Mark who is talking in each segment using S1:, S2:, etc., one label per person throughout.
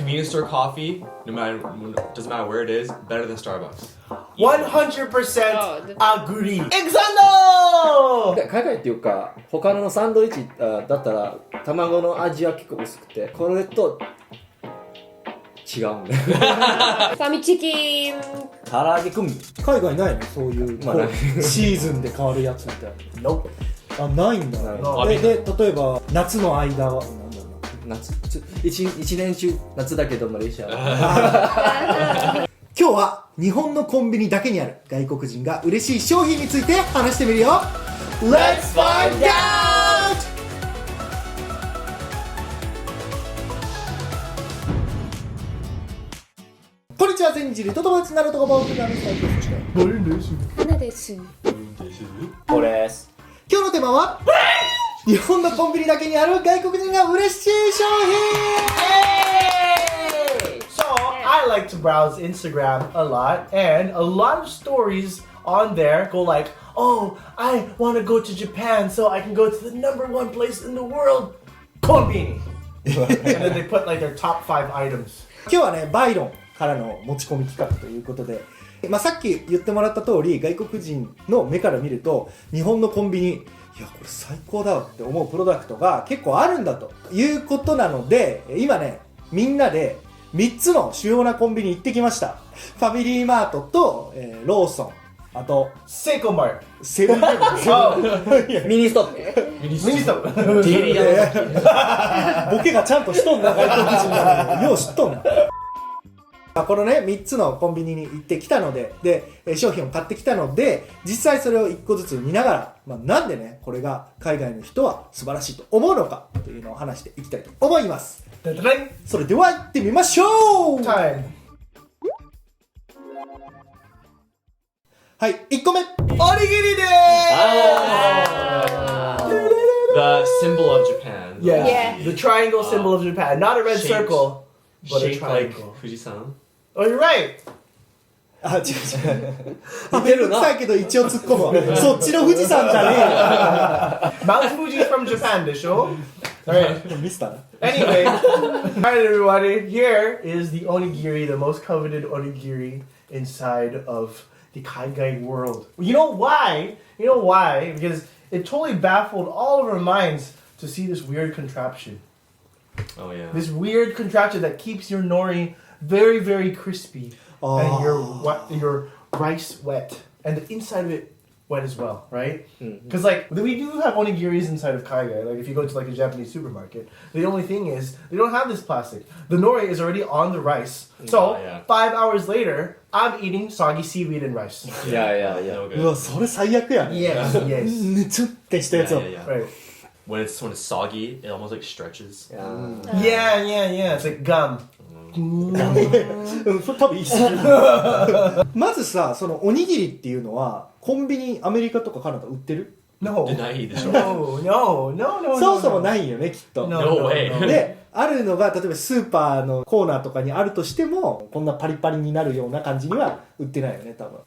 S1: convenience store coffee, doesn't matter where it is, better than Starbucks.
S2: 100% agree. Exando!
S3: 海外っていうか他のサンドイッチだったら卵の味は結構薄くてこれと違うんだよ
S4: ファミチキン。
S3: 唐揚げ組
S5: 海外ないのそういう、
S3: まあない
S5: シーズンで変わるやつみたい
S2: Nope.
S5: なあないんだで例えば夏の間はなんだろうな
S3: 夏一年中夏だけどマレーシア
S5: 今日は日本のコンビニだけにある外国人が嬉しい商品について話してみるよ Let's find out! こんにちは千尻と友達になるとこぼ僕がミスターそしてボルです
S4: 花です。
S3: これです。
S5: 今日のテーマは日本のコンビニだけにある外国人が嬉しい商品
S2: So, I like to browse Instagram a lot, and a lot of stories on there go like, oh, I want to go to Japan so I can go to the #1 place in the world, Konbini. And then they put like their top 5 items.
S5: 今日はねバイロンからの持ち込み企画ということで、さっき言ってもらった通り外国人の目から見ると日本のコンビニいやこれ最高だわって思うプロダクトが結構あるんだということなので今ねみんなで3つの主要なコンビニ行ってきました。ファミリーマートと、ローソンあと
S2: Seiko Mart.
S5: セブンイレブン
S2: Oh,
S3: ミニストップ
S2: Miniso.
S1: ゲリラ
S5: ボケがちゃんとしとんな外国人なのによう知っとんなこのね3つのコンビニに行ってきたので商品を買ってきたので実際それを1個ずつ見ながら、なんでねこれが海外の人は素晴らしいと思うのかというのを話していきたいと思います。それでは行ってみましょう。
S2: Time.
S5: はい1個目
S2: Onigiri de!
S1: The symbol of Japan.
S2: Yeah. The triangle symbol of Japan. Not a red
S1: Shaped-
S2: circle, but a
S1: Shaped like
S2: triangle.
S1: Fujisan.
S2: Oh, you're right.
S5: あ違う違うめんどくさいけど一応突っ込むそっちの富士山じゃね
S2: Mount Fuji from Japan, the show. Alright.
S5: えよミスターな
S2: Anyway, alright everybody, here is the onigiri, the most coveted onigiri inside of the Kaigai world. You know why? Because it totally baffled all of our minds to see this weird contraption.
S1: Oh yeah.
S2: This weird contraption that keeps your nori very, very crispy and your rice wet and the inside of it wet as well, right? Because like we do have onigiris inside of Kaigai. Like if you go to like a Japanese supermarket, the only thing is they don't have this plastic. The nori is already on the rice. So 5 hours later, I'm eating soggy seaweed and rice.
S1: Yeah. No
S5: うわ
S1: good.
S5: それ最悪やね
S2: Yes, yes.
S5: ぬつってしたやつを
S1: Yeah.
S2: Right.
S1: When it's soggy, it almost like stretches.
S2: Yeah. It's like gum.
S5: それ多分いいっすまずさそのおにぎりっていうのはコンビニアメリカとかカナダ売ってる
S2: No.
S1: Deny the show.
S2: No.
S5: そもそもないよねきっと
S1: No way.
S5: であるのが例えばスーパーのコーナーとかにあるとしてもこんなパリパリになるような感じには売ってないよね多分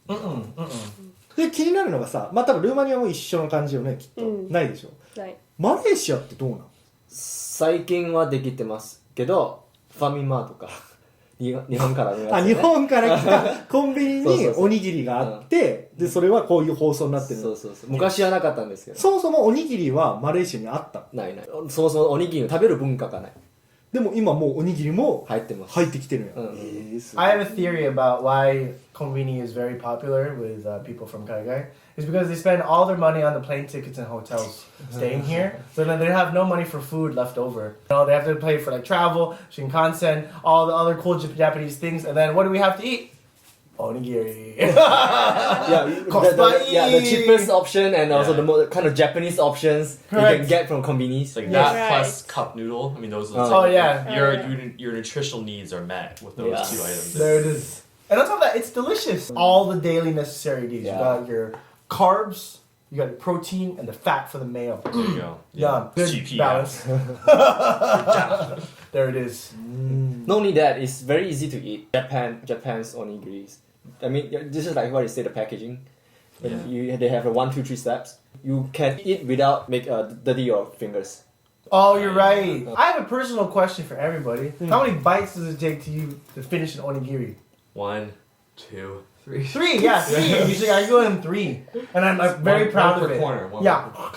S5: で気になるのがさ多分ルーマニアも一緒の感じよねきっと、ないでしょ
S4: ない。
S5: マレーシアってどうなの
S3: 最近はできてますけどファミマとか日本からのやつ、ね、
S5: あ日本から来たコンビニにおにぎりがあってでそれはこういう包装になってる
S3: そう昔はなかったんですけど
S5: そもそもおにぎりはマレーシアにあった
S3: ないそもそもおにぎりを食べる文化がない
S5: でも今もうおにぎりも
S3: 入ってます
S5: 入ってきてるんや、すごい
S2: I have a theory about why konbini is very popular with people from Kaigai. It's because they spend all their money on the plane tickets and hotels staying here. So then they have no money for food left over. They have to pay for like travel, Shinkansen, all the other cool Japanese things. And then what do we have to eat? Onigiri.
S3: the cheapest option and also the more kind of Japanese options you can get from convenience.
S1: Like that plus cup noodle. I mean, those. Your nutritional needs are met with those two items.
S2: There it is. And on top of that, it's delicious. All the daily necessary needs. You got your carbs, you got the protein, and the fat for the meal.
S1: There you go.
S2: Yum. Good
S1: GP
S2: balance. There it is.
S3: Not only that, it's very easy to eat. Japan's onigiris. I mean, this is like what you say, the packaging. They have a 1, 2, 3 steps. You can eat without make dirty your fingers.
S2: Oh, you're right. I have a personal question for everybody. How many bites does it take to you to finish an onigiri?
S1: 1, 2, 3.
S2: 3, yeah, 3. Usually I go in 3. And I'm very proud
S1: one
S2: of
S1: per
S2: it.
S1: corner, one
S2: yeah.
S1: per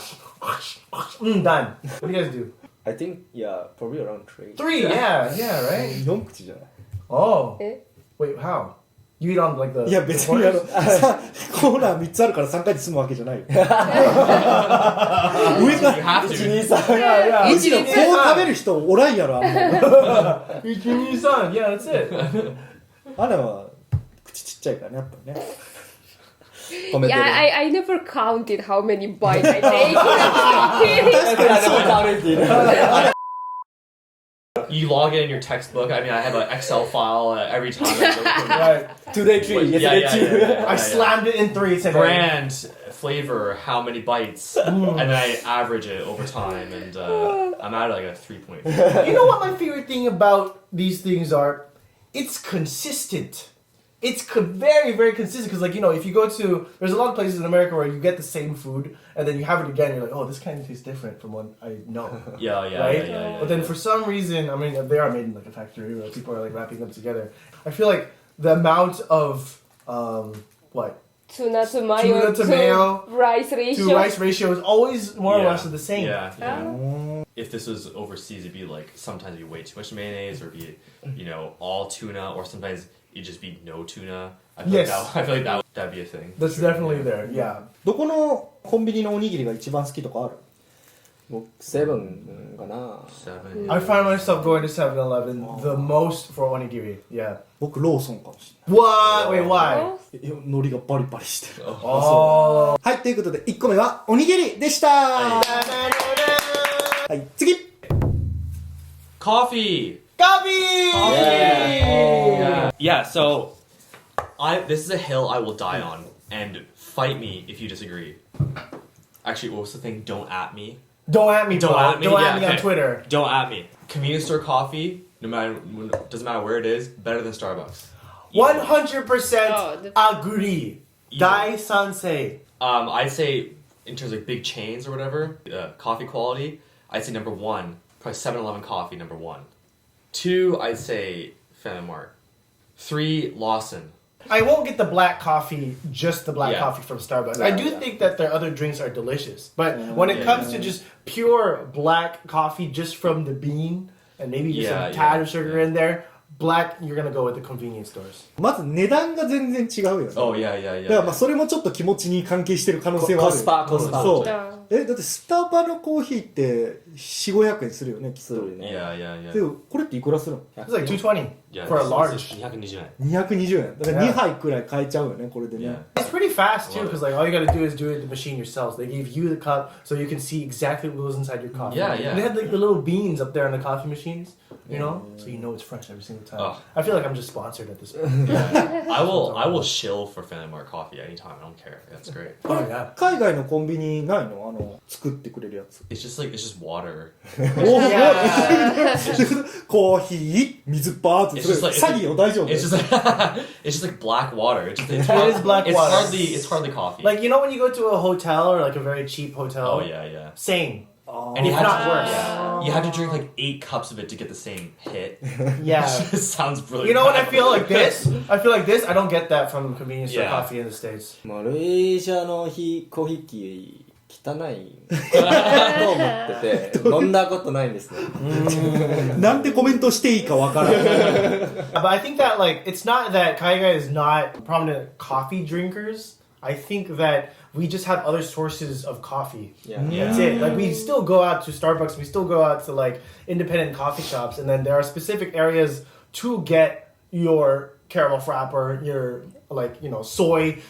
S2: Done. What do you guys do?
S3: I think, yeah, probably around 3.
S2: 3, yeah, right?
S5: 4口じゃない
S2: Oh.
S4: え
S2: Wait, how? You eat on like the.
S5: いや別に
S2: the
S5: さコーナー3つあるから3回で済むわけじゃないよ上か
S1: You
S5: ら
S1: have to.
S2: yeah.
S5: むしろこう食べる人おらんやろあんま
S2: 1,2,3. Yeah, that's it.
S5: あれは口ちっちゃいからねやっぱね褒めて
S4: Yeah,
S5: る
S4: I never counted how many bites I take.
S5: 確かにそうだ
S1: You log it in your textbook. I mean, I have an Excel file every time. I
S2: Right.
S3: Today 3, yesterday 2.
S2: I slammed it in 3 today.
S1: Brand, flavor, how many bites, and then I average it over time, and I'm at like a 3.5.
S2: You know what my favorite thing about these things are? It's consistent. It's very, very consistent because, like, you know, if you go to, there's a lot of places in America where you get the same food and then you have it again, you're like, oh, this kind of tastes different from what I know. Right? But then for some reason, I mean, they are made in like a factory where people are like wrapping them together. I feel like the amount of, what?
S4: Tuna to mayo,
S2: Tuna to mayo,
S4: rice ratio.
S2: To rice ratio is always more or less the same.
S1: Yeah. If this was overseas, it'd be like sometimes it'd be way too much mayonnaise, or be, you know, all tuna, or sometimes it'd just be no tuna. I feel like that'd be a thing.
S2: That's definitely there, yeah.
S5: どこのコンビニのおにぎりが一番好きとかある
S3: 僕7かな
S1: 7.
S2: I find myself going to 7-Eleven the most for onigiri. Yeah.
S5: 僕ローソンかもし
S2: What? Wait, why?
S4: Oh,
S5: れない海苔がバリバリしてる
S2: Oh.
S5: はいということで1個目はおにぎりでしたはい次
S1: Coffee.
S2: Coffee!
S1: Yeah. So, this is a hill I will die on, and fight me if you disagree. Actually, what was the thing? Don't at me.
S2: Don't at me,
S1: Don't
S2: bro.
S1: at me.
S2: Don't
S1: Yeah,
S2: at me on
S1: okay.
S2: Twitter.
S1: Don't at me. Convenience store coffee, doesn't matter where it is, better than Starbucks. Easily.
S2: 100%
S4: Oh,
S2: agree.
S1: Easily.
S2: Dai Sansei.
S1: I'd say in terms of big chains or whatever, coffee quality, I'd say number 1, probably 7-Eleven coffee, number 1. 2, I'd say Family Mart. 3, Lawson.
S2: I won't get the black coffee, just the black
S1: Yeah.
S2: coffee from Starbucks.
S3: Yeah,
S2: I do
S3: yeah.
S2: think that their other drinks are delicious. But when it comes to just pure black coffee just from the bean and maybe just
S1: Yeah,
S2: some tad
S1: yeah,
S2: of sugar
S1: yeah.
S2: in there, black, you're going to go with the convenience stores.
S5: まず値段が全然違うよね
S1: Oh, yeah.
S5: だからまあそれもちょっと気持ちに関係してる可能性はある
S3: コスパ
S5: そう
S4: yeah.
S5: だってスタバのコーヒーって 4,500 円するよねきっと
S3: するね
S1: Yeah.
S5: でこれっていくらするの
S2: It's like $220
S1: Yeah,
S2: for a
S1: it's
S2: large.
S1: 220 yen.
S5: 220円だから2杯くらい買えちゃうよねこれでね
S1: Yeah.
S2: It's pretty fast too,
S1: Love it.
S2: because like all you gotta do is do it in the machine yourselves. They give you the cup so you can see exactly what goes inside your coffee.
S1: Yeah.
S2: And they had like the little beans up there in the coffee machines, you know, so you know it's fresh every single time.
S1: Oh.
S2: I feel like I'm just sponsored at this point.
S1: I will shill for Family Mart coffee anytime. I don't care. That's great.
S2: Oh yeah.
S5: 海外のコンビニないの作ってくれるやつ
S1: It's just water.
S5: コーヒー水バーって
S1: It's
S5: それ
S1: just like
S5: 詐欺よ大丈夫
S1: It's just like it's just like black water. It's
S2: It is black
S1: it's
S2: water.
S1: It's hardly coffee.
S2: Like you know when you go to a hotel or like a very cheap hotel.
S1: oh yeah.
S2: Same.
S1: And you
S2: If
S1: have
S2: not
S1: to,
S2: worse.
S1: yeah, you have to drink like 8 cups of it to get the same hit.
S2: Yeah.
S1: It sounds brilliant.
S2: You know when I feel like this? I feel like this. I don't get that from convenience store
S1: Yeah.
S2: coffee in the States.
S3: マレーシアのコーヒー機汚いと思ってて飲んだことないんですね
S5: なんてコメントしていいかわからない
S2: But I think that like it's not that Kaiga is not prominent coffee drinkers. I think that we just have other sources of coffee.
S3: Yeah.
S2: That's it. Like we still go out to Starbucks, we still go out to like independent coffee shops, and then there are specific areas to get your caramel frapper, your like soy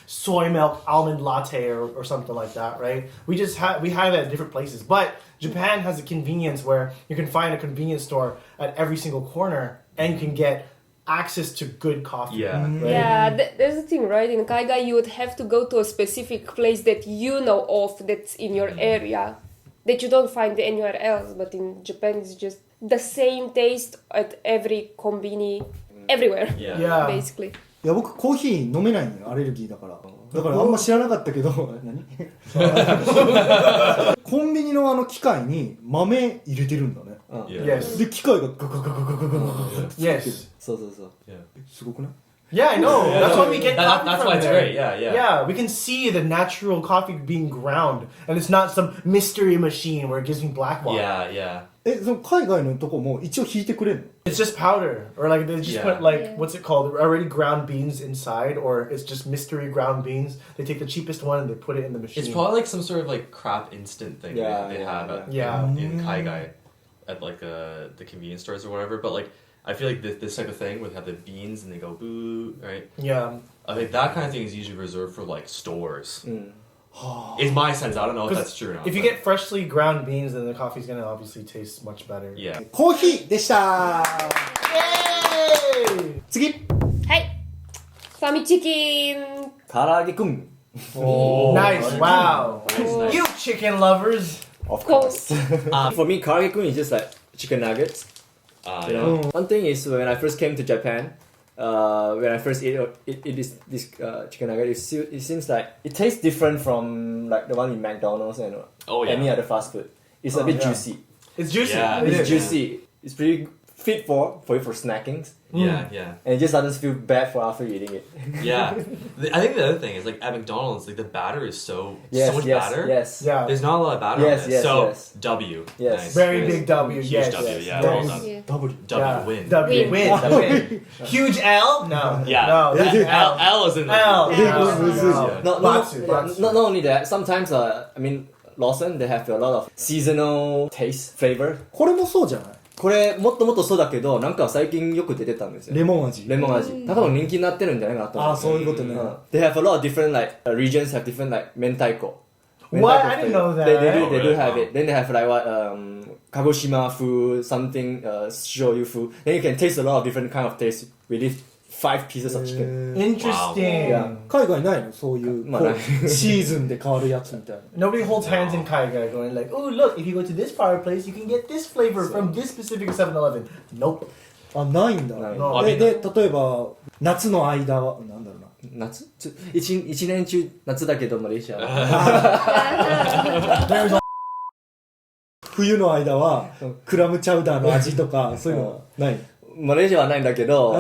S2: milk almond latte or something like that, right? We have it at different places, but Japan has a convenience where you can find a convenience store at every single corner, and you can get access to good coffee.
S1: Yeah.
S2: Right?
S4: Yeah, that's the thing, right? In Kaiga, you would have to go to a specific place that you know of that's in your area that you don't find anywhere else. But in Japan, it's just the same taste at every konbini, everywhere,
S2: Yeah.
S4: basically.
S5: いや僕コーヒー飲めないのよアレルギーだからあんま知らなかったけど何コンビニの機械に豆入れてるんだね
S2: Yes.
S5: で機械がガガガガガガガガガ
S2: Yes.
S3: そうそうそう
S5: すごくない
S2: Yeah, I know. That's why we get coffee
S1: That's
S2: from
S1: why it's
S2: there.
S1: great. Yeah.
S2: Yeah, we can see the natural coffee being ground, and it's not some mystery machine where it gives me black water.
S1: Yeah.
S5: その海外のとこも一応引いてくれるの
S2: It's just powder, or like they just
S1: Yeah.
S2: put like
S4: Yeah.
S2: what's it called? Already ground beans inside, or it's just mystery ground beans. They take the cheapest one and they put it in the machine.
S1: It's probably like some sort of like crap instant thing
S3: Yeah,
S1: they
S3: yeah,
S1: have at,
S2: yeah.
S1: in Kaigai at like the convenience stores or whatever. But like I feel like this type of thing where they have the beans and they go boo, right?
S2: Yeah.
S1: I think that kind of thing is usually reserved for like stores. Is my sense. I don't know if that's true or not.
S2: If you
S1: but-
S2: get freshly ground beans, then the coffee's gonna obviously taste much better.
S1: yeah.
S5: コーヒーでした
S2: Yay!
S5: 次
S4: はいファミチキン
S3: 唐揚げくん
S2: Nice. Wow.
S1: Nice.
S2: You chicken lovers.
S3: Of
S4: course.
S3: For me, karaage-kun is just like chicken nuggets. You know? One thing is when I first came to Japan, when I first eat this chicken nugget, it seems like it tastes different from like the one in McDonald's and any other fast food. It's a bit
S2: yeah.
S3: juicy.
S2: It's juicy.
S1: Yeah,
S2: It
S3: It's
S2: is.
S3: juicy. It's pretty fit for snacking,
S1: Yeah.
S3: and it just doesn't feel bad for after eating it.
S1: Yeah. I think the other thing is like at McDonald's, like the batter is so
S3: Yes,
S1: much
S3: yes,
S1: batter.
S3: yes.
S2: Yeah.
S1: There's not a lot of batter
S3: Yes,
S1: on it.
S3: yes,
S1: so
S3: yes.
S1: W.
S3: Yes.
S1: Nice.
S2: Very
S1: Nice.
S2: big W.
S1: Huge
S2: Yes.
S1: W.
S2: yes.
S1: Yeah.
S2: Very-
S1: Well done.
S4: Yeah.
S5: W
S1: W win.
S2: W
S4: Win.
S2: win. Win. Huge L? No.
S1: Yeah.
S2: No. That's L.
S1: L is in there.
S2: L.
S1: Yeah.
S3: Not
S2: Batsu.
S3: not only that, sometimes I mean Lawson they have a lot of seasonal taste flavor.
S5: これもそうじゃない
S3: これもっともっとそうだけどなんか最近よく出てたんですよ。
S5: レモン味
S3: レモン味。多分人気になってるんじゃないかなと思う。
S5: ああそういうことね
S3: They have a lot of different like regions have different like 明太子。
S2: What? I didn't know that.
S3: They do
S1: really?
S3: have it. Then they have like what Kagoshima food, something shoyu food. Then you can taste a lot of different kind of taste with these 5 pieces of chicken.
S2: Interesting.
S3: Yeah.
S5: 海外ないのそういう
S3: まあ
S5: こう
S3: ない
S5: シーズンで変わるやつみたいな
S2: Nobody holds hands in Kaigai going like, oh, look, if you go to this fireplace, you can get this flavor from this specific 7-Eleven. Nope.
S5: あないんだ
S3: ない
S5: で例えば夏の間はなんだろうな
S3: 夏一年中夏だけどマレーシアは
S2: There's
S5: 冬の間はクラムチャウダーの味とかそういうのない
S3: マレーシアはないんだけど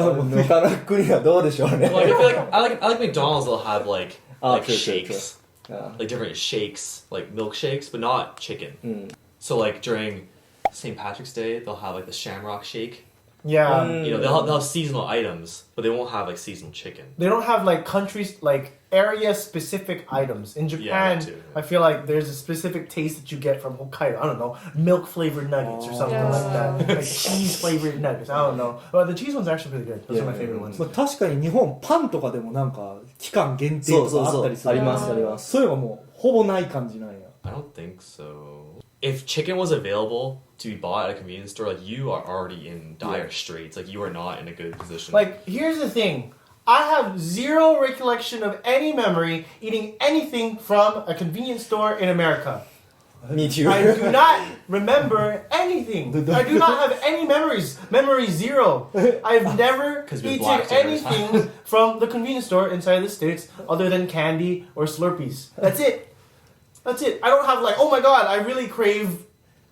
S3: 他の国はどうでしょうね
S1: Well, I feel like I like McDonald's. They'll have like
S3: True,
S1: shakes, like different shakes, like milkshakes, but not chicken. So like during St. Patrick's Day, they'll have like the Shamrock Shake.
S2: yeah.
S1: You know, they'll have seasonal items, but they won't have like seasonal chicken.
S2: They don't have like countries, like area specific items. In Japan,
S1: that too, yeah.
S2: I feel like there's a specific taste that you get from Hokkaido. I don't know, milk flavored nuggets or something
S4: Yeah.
S2: like that. Like cheese flavored nuggets. I don't know. But the cheese ones are actually pretty good. Those are my favorite ones.
S5: まあ、確かに日本パンとかでもなんか期間限定とかあったりする
S3: ありますあります
S5: そういうのがもうほぼない感じなんや
S1: I don't think so. If chicken was available to be bought at a convenience store, like you are already in dire straits. Like you are not in a good position.
S2: Like, here's the thing. I have zero recollection of any memory eating anything from a convenience store in America.
S3: Me too.
S2: I do not remember anything. I do not have any memories. Memory zero. I've never
S1: 'Cause we're
S2: eaten
S1: black sailors.
S2: anything from the convenience store inside the States other than candy or Slurpees. That's it. That's it. I don't have like, oh my god, I really crave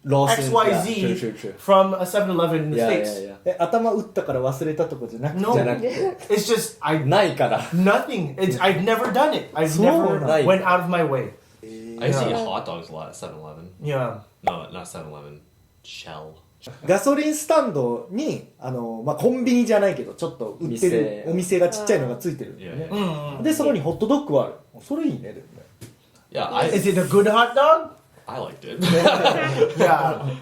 S3: Lawson,
S2: XYZ
S3: yeah, true, true.
S2: from a 7-Eleven in the
S3: Yeah,
S2: States.
S3: yeah, yeah.
S5: 頭打ったから忘れたとこじゃなくて
S2: No.
S3: じゃなくて
S2: It's just, I
S3: ないから
S2: nothing. It's I've never done it. I've
S5: So
S2: never
S3: nice.
S2: went out of my way.
S1: I used to eat
S2: Yeah.
S1: hot dogs a lot at 7-Eleven.
S2: Yeah.
S1: No, not 7-Eleven. Shell.
S5: ガソリンスタンドにまあ、コンビニじゃないけどちょっと売ってるお店がちっちゃいのがついてるんだよね
S1: Yeah.
S5: でそこにホットドッグはあるそれいいねでもね
S1: Yeah, I
S2: Is it a good hot dog?
S1: I liked it.
S2: Yeah.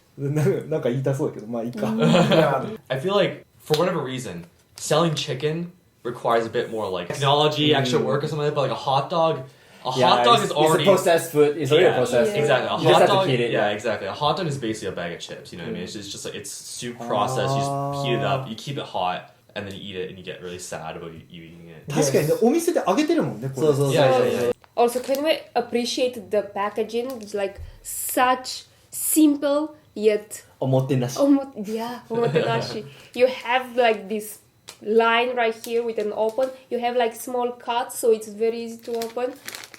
S5: なんか言いたそうだけどまあいいか
S2: Yeah.
S1: I feel like for whatever reason, selling chicken requires a bit more like technology, extra work or something like that. But like a hot dog is already
S3: it's a processed food. It's already
S1: yeah,
S3: processed.
S1: exactly. A
S3: You just
S1: hot
S3: have to
S1: dog,
S3: heat it.
S1: yeah, exactly. A hot dog is basically a bag of chips. You know what I mean? It's just like it's soup process. You just heat it up, you keep it hot, and then you eat it, and you get really sad about you eating it.
S5: 確かにねお店で揚げてるもんねこれ
S3: そうそうそう
S1: Yeah, yeah, yeah.
S4: Also, can we appreciate the packaging? It's like such simple yet
S3: おもてなし
S4: omotenashi. You have like this line right here with an open. You have like small cuts, so it's very easy to open.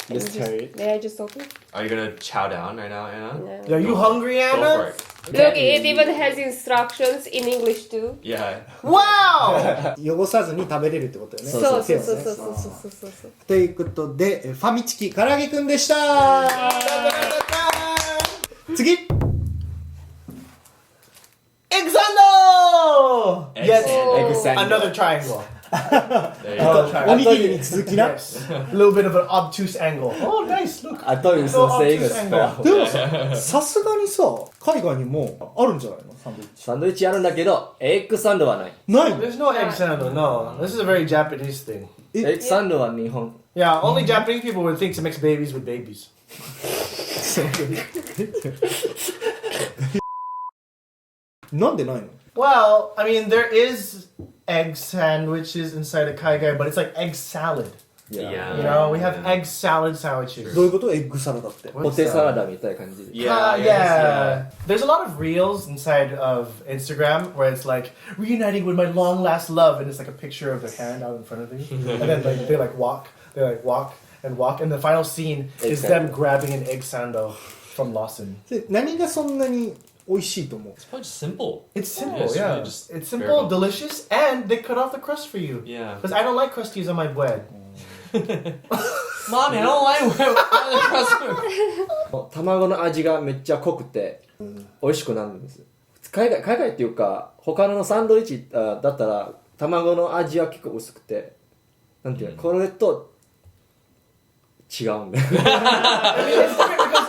S4: And
S3: Just
S4: you
S3: tear it.
S4: May I just open?
S1: Are you gonna chow down right now, Anna?
S4: No.
S2: Are you hungry,
S1: Go for
S2: Anna?
S1: it.
S4: Look, it even has instructions in English too.
S1: Yeah.
S2: Wow!
S5: 汚さずに食べれるってことよね。
S3: そう
S4: そう
S5: 手をね
S4: そうそうそうそうそうそう。
S5: ということで、ファミチキ唐揚げくんでした。次。
S2: Egg sando!
S1: Egg
S2: Yes,
S1: sando.
S3: Egg sando.
S2: another triangle.
S1: There you go.
S5: おにぎりに続きな。
S2: Yes. A little bit of an obtuse angle. Oh, nice. Look.
S3: I thought you were saying a spell.
S5: でもさ、さすがにさ、海外にもあるんじゃないのサンドイッチ。
S3: サンドイッチあるんだけど、エッグサンドはない。
S5: ないの
S2: There's no egg sando. No, this is a very Japanese thing.
S3: エッグサンドは日本。
S2: Yeah, only Japanese people would think to mix babies with babies.
S5: なんでないの
S2: Well, I mean, there is egg sandwiches inside a kaigai, but it's like egg salad.
S1: Yeah.
S2: You know, we have egg salad sandwiches.
S5: どういうことエッグサラダって。
S3: ポテサラダみたいな感じ。
S1: Yeah.
S2: Yeah. There's a lot of reels inside of Instagram where it's like reuniting with my long last love, and it's like a picture of their hand out in front of you, and then like they like walk, and the final scene is them grabbing an egg sando from Lawson.
S5: で何がそんなに美味しいと思う
S1: It's probably just simple.
S2: It's simple,
S1: it's
S2: yeah.
S1: really just
S2: It's
S1: very
S2: simple,
S1: good.
S2: delicious, and they cut off the crust for you.
S1: Yeah.
S2: Because I don't like crusties on my bread.
S1: Mommy, I don't like where the crust.
S3: 卵の味がめっちゃ濃くて、美味しくなるんです。海外っていうか、他のサンドイッチだったら、卵の味は結構薄くて、なんていうの、これと違うんだよ。
S2: I mean, it's different because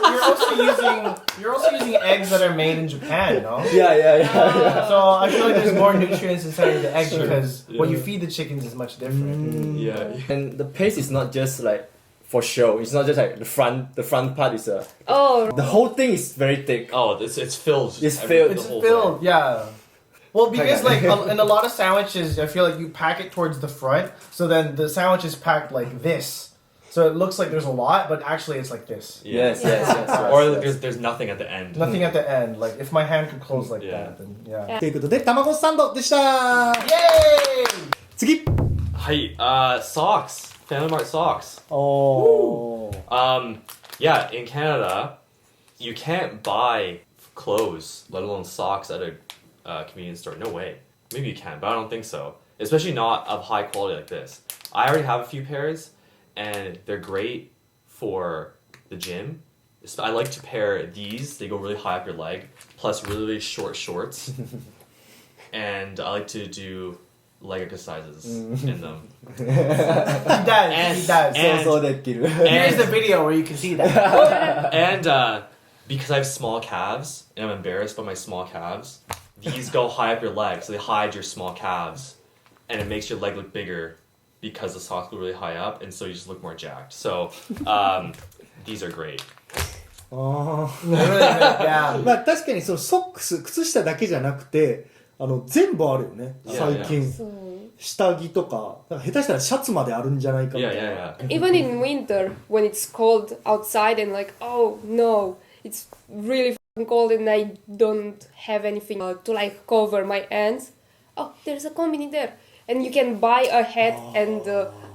S2: you're also using eggs that are made in Japan, no?
S3: Yeah.
S2: So I feel like there's more nutrients inside of the egg because what you feed the chickens is much different.
S1: Yeah.
S3: And the paste is not just like for show. It's not just like the front part is
S4: Oh,
S3: the whole thing is very thick.
S1: Oh, it's filled.
S3: It's filled.
S2: It's
S1: The whole
S2: filled,
S1: thing.
S2: yeah. Well, because like in a lot of sandwiches, I feel like you pack it towards the front, so then the sandwich is packed like this. So it looks like there's a lot, but actually it's like this.
S3: Yes.
S1: Or there's nothing at the end.
S2: Nothing at the end. Like if my hand could close like
S1: Yeah.
S2: that, then yeah.
S5: ということで、卵サンドでした。
S2: Yay!
S5: 次。
S1: Hi, socks. Family Mart socks.
S5: おー。
S1: Yeah, in Canada, you can't buy clothes, let alone socks, at a convenience store. No way. Maybe you can, but I don't think so. Especially not of high quality like this. I already have a few pairs, and they're great for the gym. I like to pair these. They go really high up your leg, plus really, really short shorts. And I like to do leg exercises in them.
S2: He does. He does.
S1: And-
S3: 想像できる。
S2: Here's the video where you can see that.
S1: And because I have small calves and I'm embarrassed by my small calves, these go high up your leg, so they hide your small calves, and it makes your leg look bigger because the socks go really high up, and so you just look more jacked. So these are great.
S5: あー
S2: Really good, yeah.
S5: まあ確かにそのソックス、靴下だけじゃなくて、全部あるよね。
S1: Yeah,
S5: 最近。
S4: so.
S5: 下着とか、なんか下手したらシャツまであるんじゃないかみた
S1: Yeah,
S5: いな。
S1: yeah, yeah.
S4: Even in winter, when it's cold outside and like, oh no, it's really f***ing cold and I don't have anything to like cover my hands. Oh, there's a combini there. And you can buy a hat and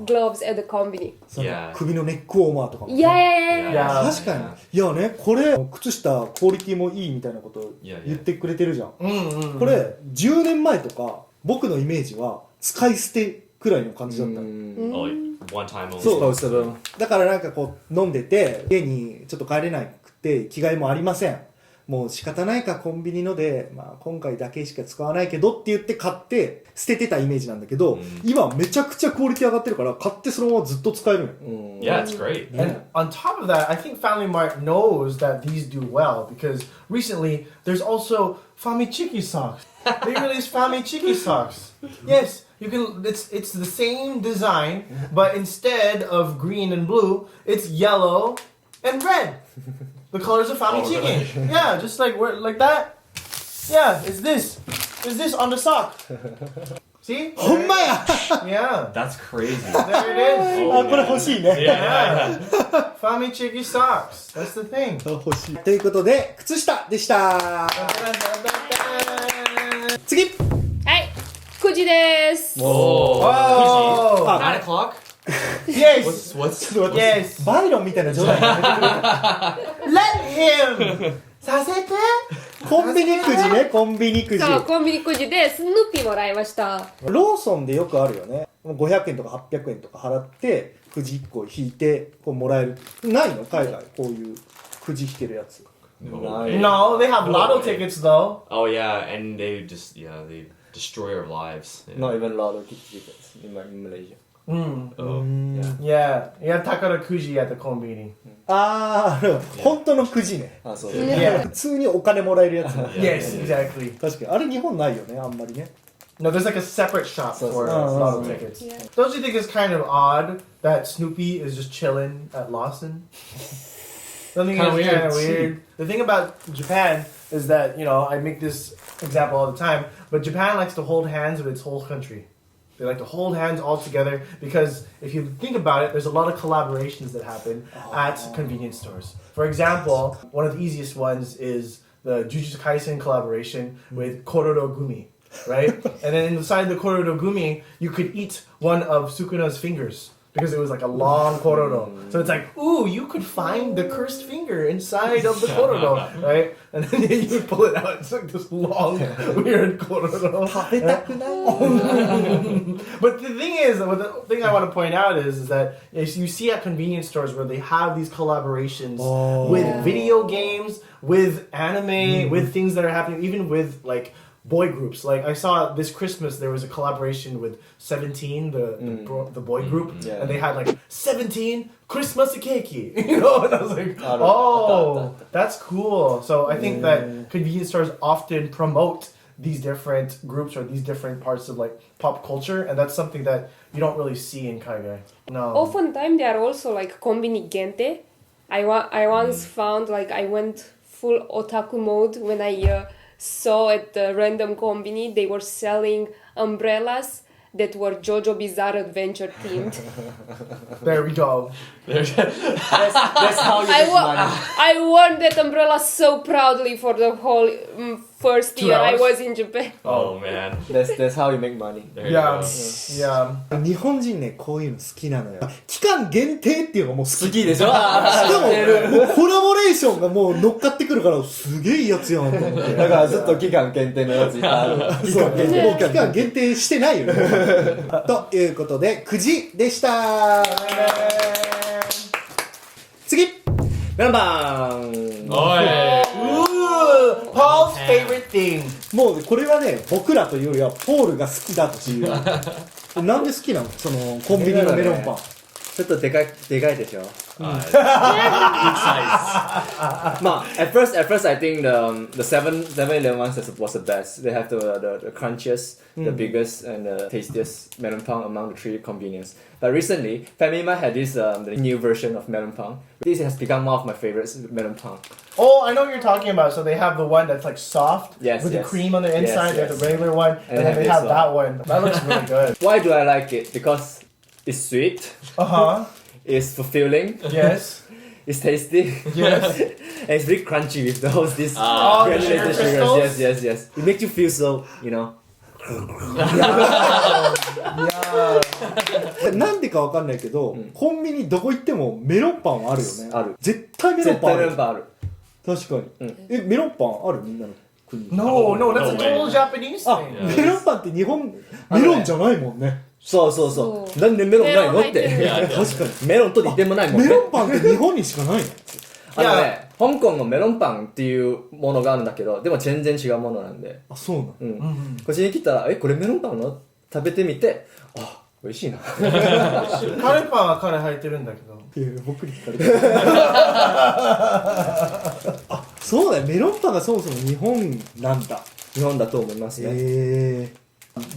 S4: gloves at the combini.
S5: その
S1: Yeah.
S5: 首のネックウォーマーとかも。
S4: Yeah.
S2: Yeah.
S5: 確かに。いやね、これ、靴下クオリティもいいみたいなことを言ってくれてるじゃん。これ、10年前とか、僕のイメージは、使い捨てくらいの感じだったの。
S1: Oh, like one time only.
S5: そう
S3: Disposable.
S5: だからなんかこう、飲んでて、家にちょっと帰れなくて、着替えもありません。もう仕方ないかコンビニので、まあ今回だけしか使わないけどって言って買って捨ててたイメージなんだけど、今めちゃくちゃクオリティ上がってるから買ってそのままずっと使えるのよ。
S1: Yeah, it's great.
S2: And on top of that, I think Family Mart knows that these do well because recently there's also Famichiki socks. They released Famichiki socks. Yes, you can. It's the same design, but instead of green and blue, it's yellow and red. The colors of Famichiki. Yeah, just like that. Yeah, it's this. It's this on the sock. See?
S5: ほんまや
S2: Yeah.
S1: That's crazy.
S2: There it is.
S1: Oh,
S5: あ、これ欲しいね。
S1: Yeah.
S2: Famichiki socks. That's the thing.
S5: 欲しい。ということで、靴下でした。次
S4: はい、くじです。
S1: Oh.
S2: Oh.
S1: 9 o'clock?
S2: Yes.
S1: What's
S2: Yes.
S5: バイロンみたいな冗談やめてくれ
S2: Let him. させて。
S5: コンビニくじね、コンビニくじ。
S4: そう、コンビニくじでスヌーピーもらいました。
S5: ローソンでよくあるよね。500円とか800円とか払ってくじ1個引いてこうもらえる。ないの海外こういうくじ引けるやつ。
S1: No,
S2: No, they have lotto tickets though.
S1: Oh yeah, and they destroy our lives. Yeah.
S3: Not even lotto tickets in Malaysia.
S1: Oh.
S2: Yeah. Yeah, 宝くじ at the コンビニ。
S5: ああ、本当のくじね。
S3: あ、そう。
S2: Yeah.
S5: 普通にお金もらえるやつね。
S2: Yes, exactly.
S5: 確かにあれ日本ないよね、あんまりね。
S2: No, there's like a separate shop for
S5: Oh,
S2: lotto
S5: right.
S2: tickets.
S4: Yeah.
S2: Don't you think it's kind of odd that Snoopy is just chilling at Lawson? Don't you think
S1: Kinda
S2: it's kind of
S1: weird.
S2: weird? The thing about Japan is that, you know, I make this example all the time, but Japan likes to hold hands with its whole country. They like to hold hands all together because if you think about it, there's a lot of collaborations that happen at convenience stores. For example, one of the easiest ones is the Jujutsu Kaisen collaboration with Kororo Gumi, right? And then inside the Kororo Gumi, you could eat one of Sukuna's fingers because it was like a long kororo. So it's like, ooh, you could find the cursed finger inside of the kororo, right? And then you would pull it out. It's like this long, weird kororo.
S5: 食べたくない。
S2: But the thing is, the thing I want to point out is that you see at convenience stores where they have these collaborations with video games, with anime, with things that are happening, even with like boy groups. Like I saw this Christmas there was a collaboration with 17, the boy group,
S3: Yeah.
S2: and they had like 17 Christmas cake, you know, and I was like, oh, that's cool. So I think that convenience stores often promote these different groups or these different parts of like pop culture, and that's something that you don't really see in Kaigai. No.
S4: Oftentimes they are also like kombini gente. I once found like I went full otaku mode when I saw at the random kombini they were selling umbrellas that were JoJo Bizarre Adventure themed.
S2: There we go.
S3: That's how you make money.
S4: I wore that umbrella so proudly for the whole first
S2: 2
S4: year I
S2: hours?
S4: was in Japan.
S1: Oh man.
S3: That's how you make money.
S1: There you
S2: Yeah.
S1: go.
S2: Yeah.
S5: 日本人ね、こういうの好きなのよ。期間限定っていうのがもう好き。
S3: 好きでしょ。
S5: しかも、もうコラボレーションがもう乗っかってくるから、すげえいいやつやんと思って。
S3: だからずっと期間限定のやついっぱいある。
S5: そう、もう期間限定してないよね。ということで、くじでした。次
S3: メロンパン。
S1: Oh,
S2: Ooh, Paul's favorite thing.
S5: もうこれはね、僕らというよりはポールが好きだっていう。なんで好きなのそのコンビニのメロンパン。
S3: ちょっとでかいでしょ。
S1: Big size.
S3: まあ、at first I think the 7-Eleven ones was the best. They have the crunchiest, the biggest, and the tastiest melon pong among the 3 convenience. But recently, Family Mart had this the new version of melon pong. This has become one of my favorites, melon pong.
S2: Oh, I know what you're talking about. So they have the one that's like soft
S3: Yes,
S2: with
S3: yes.
S2: the cream on the inside.
S3: Yes,
S2: They have
S3: yes.
S2: the regular one, and then they
S3: this
S2: have
S3: one.
S2: that one. That looks really good.
S3: Why do I like it? Because it's sweet,
S2: Uh-huh.
S3: it's fulfilling,
S2: Yes.
S3: it's tasty,
S2: Yes.
S3: and it's very crunchy with those this
S2: Oh, the
S3: granulated
S2: sugar
S3: sugars.
S2: crystals?
S3: Yes. It makes you feel so, you know.
S2: Yeah.
S5: なんでかわかんないけど、コンビニどこ行ってもメロンパンはあるよね。
S3: ある。
S5: 絶対メロン
S3: 絶
S5: パンある。
S3: 対メロンパンある。
S5: 確かに。メロンパンあるみんなの国に。
S2: No, no, that's a
S1: No
S2: total
S1: way.
S2: Japanese
S5: あ
S2: thing.、
S5: メロンパンって日本、メロンじゃないもんね。
S3: そう。
S4: そう
S3: なんでメロンないのって。
S4: メロン入ってる
S1: いや
S5: 確かに。
S3: メロンと似てもないもんね。
S5: メロンパンって日本にしかないの
S3: 香港のメロンパンっていうものがあるんだけど、でも全然違うものなんで。
S5: あ、そうなの、
S3: こっちに来たら、これメロンパンの食べてみて、あ、美味しいな。
S2: カレーパンは彼入ってるんだけど。
S5: いや僕に聞かれてあ、そうだよ。メロンパンがそもそも日本なんだ。
S3: 日本だと思いますね。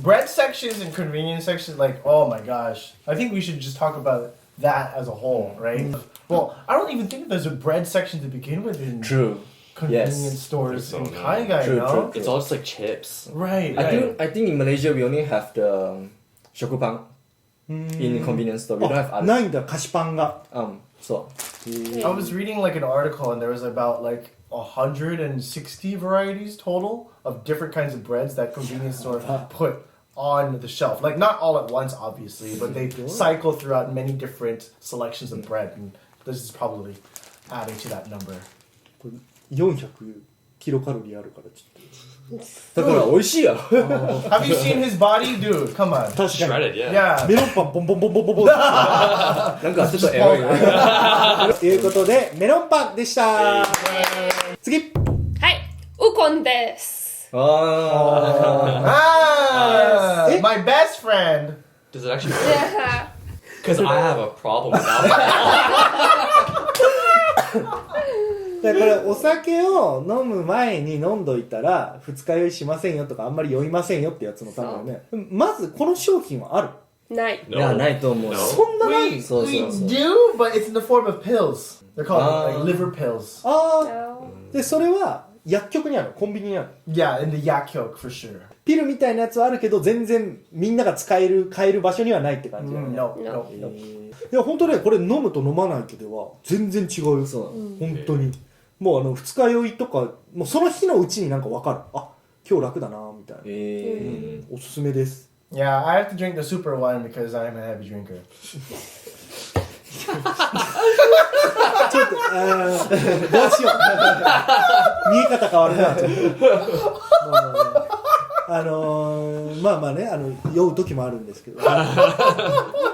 S2: Bread sections and convenience sections, like, oh my gosh. I think we should just talk about that as a whole, right? Well, I don't even think there's a bread section to begin with in
S3: True.
S2: convenience
S3: Yes.
S2: stores
S1: So,
S2: in
S1: no.
S2: Kaigai,
S3: True,
S2: no?
S3: true.
S1: It's all just like chips.
S2: Right,
S3: I
S2: right.
S3: think in Malaysia we only have the shokupan in convenience store. We don't have
S5: あ、
S3: others.
S5: ないんだ。菓子パンが。
S3: そう。
S2: I was reading like an article and there was about like 160 varieties total of different kinds of breads that convenience store put on the shelf. Like not all at once, obviously, but they cycle throughout many different selections of bread, and this is probably adding to that number.
S5: これ400キロカロリーあるからちょっ
S3: だから美味しいやろ。
S2: Have you seen his body, dude? Come on.
S5: と確かに
S1: Shredded, yeah.
S2: Yeah.
S5: メロンパンボンボンボンボンボンボン
S3: なんかちょっとエロいね。
S5: ということでメロンパンでした次
S4: はいウコンです
S3: あ
S2: Ah, my best friend.
S1: Does it actually work? Because I have a problem with that.
S5: だからお酒を飲む前に飲んどいたら二日酔いしませんよとかあんまり酔いませんよってやつのためだよねまずこの商品はある
S4: ない
S3: いやないと思う。
S1: No.
S5: そんなない
S2: We
S3: そうそうそう。
S2: do, but it's in the form of pills. They're called
S3: Ah.
S2: like liver pills.
S5: ああでそれは薬局にあるコンビニにある
S2: Yeah, in the Yakyok for sure.
S5: ピルみたいなやつはあるけど全然みんなが買える場所にはないって感じだよね、
S2: No,
S4: No.
S2: no, no.
S5: いや本当ねこれ飲むと飲まないとでは全然違うよ
S3: そう
S5: 本当にもう二日酔いとかもうその日のうちになんか分かるあ今日楽だなみたいな、おすすめです
S2: Yeah, I have to drink the super one because I'm a heavy drinker.
S5: ちょっとどうしよう見え方変わるなちょっとまあまあね酔う時もあるんですけど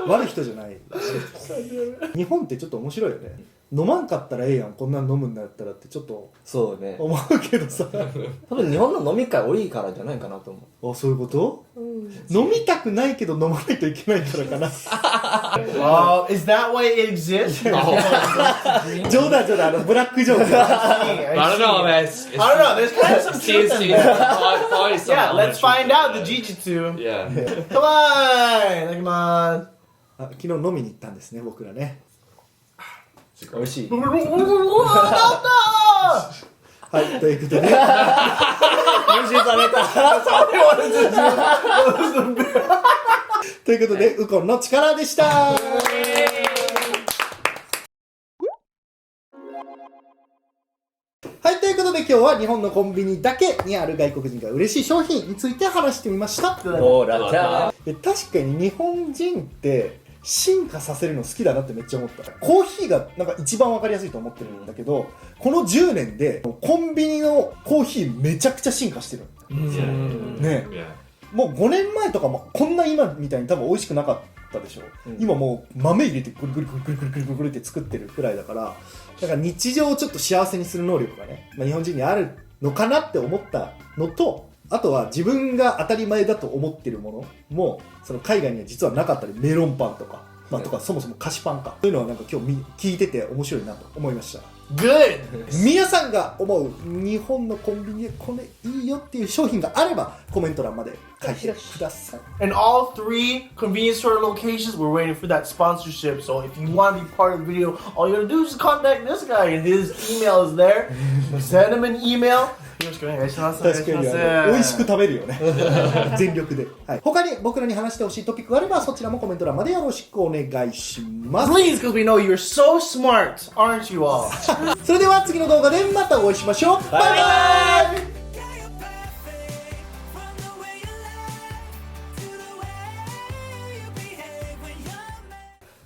S5: 悪い人じゃない日本ってちょっと面白いよね飲まんかったらええやんこんなん飲むんだったらってちょっと
S3: そうね。
S5: 思うけどさ
S3: 多分日本の飲み会多いからじゃないかなと思う。
S5: あそういうこと、飲みたくないけど飲まないといけないからかな
S2: Oh, is that why it exists?
S5: 冗談ブラックジョーク
S1: I don't know, man. It's
S2: I don't know. There's kind of some truth in
S1: See,
S2: there.
S1: probably some
S2: Yeah, let's find
S1: element
S2: out the
S1: of truth
S2: jujitsu.
S1: there. Yeah.
S2: Come on, come on.
S5: あ昨日飲みに行ったんですね僕らね
S3: 美味しい。
S5: はいということで
S3: 無視された。
S5: ということでウコンの力でしたはいということで今日は日本のコンビニだけにある外国人が嬉しい商品について話してみました
S3: ほらじゃあ。
S5: で確かに日本人って進化させるの好きだなってめっちゃ思ったコーヒーがなんか一番わかりやすいと思ってるんだけどこの10年でコンビニのコーヒーめちゃくちゃ進化してる
S1: Yeah.
S5: ね
S1: Yeah.
S5: もう5年前とかもこんな今みたいに多分美味しくなかったでしょ、今もう豆入れてグリグリグリグリグリグリグリグリって作ってるくらいだからだから日常をちょっと幸せにする能力がね、日本人にあるのかなって思ったのとあとは自分が当たり前だと思ってるものもその海外には実はなかったりメロンパンとか、とかそもそも菓子パンかそういうのはなんか今日聞いてて面白いなと思いました
S2: Good.
S5: 皆さんが思う日本のコンビニでこれいいよっていう商品があればコメント欄まで書いてください
S2: And all 3 convenience store locations, we're waiting for that sponsorship. So if you want to be part of the video, all you gotta do is just contact this guy, and his email is there. Send him an email. よろしくお願いします。
S5: 確かに美味しく食べるよね全力で、はい、他に僕らに話してほしいトピックがあればそちらもコメント欄までよろしくお願いします
S2: Please, because we know you're so smart, aren't you all?
S5: それでは次の動画でまたお会いしましょうバイバイ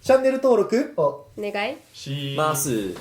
S5: チャンネル登録
S2: お
S4: 願い
S1: She.
S3: ます。